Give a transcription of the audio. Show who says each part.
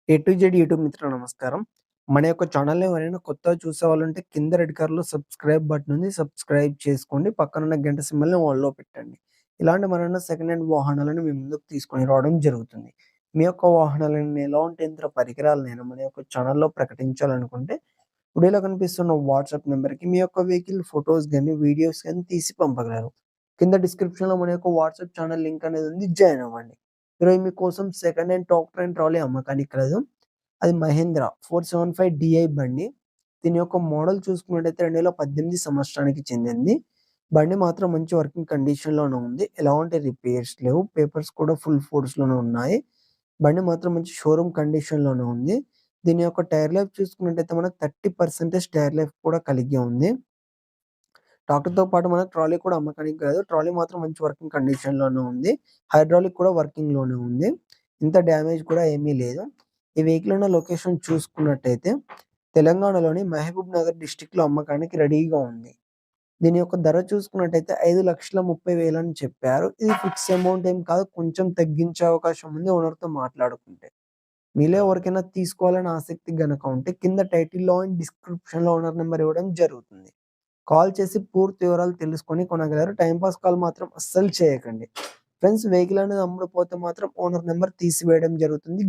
Speaker 1: A to Z YouTube మిత్రులు నమస్కారం. మన యొక్క ఛానల్‌ని ఎవరైనా కొత్తగా చూసేవాళ్ళుంటే కింద రెడ్ కలర్‌లో సబ్స్క్రైబ్ బటన్ ఉంది. సబ్స్క్రైబ్ చేసుకోండి. పక్కనున్న గంట సింబల్‌ని ఆల్‌లో పెట్టండి. ఇలాంటి మరెన్నో సెకండ్ హ్యాండ్ వాహనాలను మీ ముందుకు తీసుకొని రావడం జరుగుతుంది. మీ యొక్క వాహనాలను ఎలాంటి యంత్ర పరికరాలనైనా మన యొక్క ఛానల్‌లో ప్రకటించాలనుకుంటే వీడియోలో కనిపిస్తున్న వాట్సాప్ నంబర్‌కి మీ యొక్క వెహికల్ ఫోటోస్ గాని, వీడియోస్ గాని తీసి పంపగలరు. కింద డిస్క్రిప్షన్‌లో మన యొక్క వాట్సాప్ ఛానల్ లింక్ అనేది ఉంది. జాయిన్ అవ్వండి. ఈరోజు మీకోసం second hand tractor and trolley అమ్మకానికి కలదు. అది మహేంద్ర 475 డీఐ బండి. దీని యొక్క మోడల్ చూసుకున్నట్టయితే 2018 సంవత్సరానికి చెందింది. బండి మాత్రం మంచి వర్కింగ్ కండిషన్‌లోనే ఉంది. ఎలాంటి రిపేర్స్ లేవు. పేపర్స్ కూడా ఫుల్ ఫోర్స్‌లోనే ఉన్నాయి. బండి మాత్రం మంచి షోరూమ్ కండిషన్‌లోనే ఉంది. దీని యొక్క టైర్ లైఫ్ చూసుకున్నట్టయితే మనకు 30% టైర్ లైఫ్ కూడా కలిగి ఉంది. ట్రాక్టర్‌తో పాటు మనకు ట్రాలీ కూడా అమ్మకానికి కాదు. ట్రాలీ మాత్రం మంచి వర్కింగ్ కండిషన్‌లోనే ఉంది. హైడ్రాలిక్ కూడా వర్కింగ్‌లోనే ఉంది. ఇంత డ్యామేజ్ కూడా ఏమీ లేదు. ఈ వెహికల్ ఉన్న లొకేషన్ చూసుకున్నట్టయితే తెలంగాణలోని మహబూబ్ నగర్ డిస్ట్రిక్ట్‌లో అమ్మకానికి రెడీగా ఉంది. దీని యొక్క ధర చూసుకున్నట్టయితే 5,30,000 అని చెప్పారు. ఇది ఫిక్స్ అమౌంట్ ఏం కాదు. కొంచెం తగ్గించే అవకాశం ఉంది ఓనర్‌తో మాట్లాడుకుంటే. మీలో ఎవరికైనా తీసుకోవాలని ఆసక్తి గనక ఉంటే కింద టైటిల్‌లో అండ్ డిస్క్రిప్షన్‌లో ఓనర్ నంబర్ ఇవ్వడం జరుగుతుంది. కాల్ చేసి పూర్తి వివరాలు తెలుసుకొని కొనగలరు. టైమ్ పాస్ కాల్ మాత్రం అస్సలు చేయకండి. ఫ్రెండ్స్, వెహికల్ అనేది అమ్ముడుపోతే మాత్రం ఓనర్ నంబర్ తీసివేయడం జరుగుతుంది.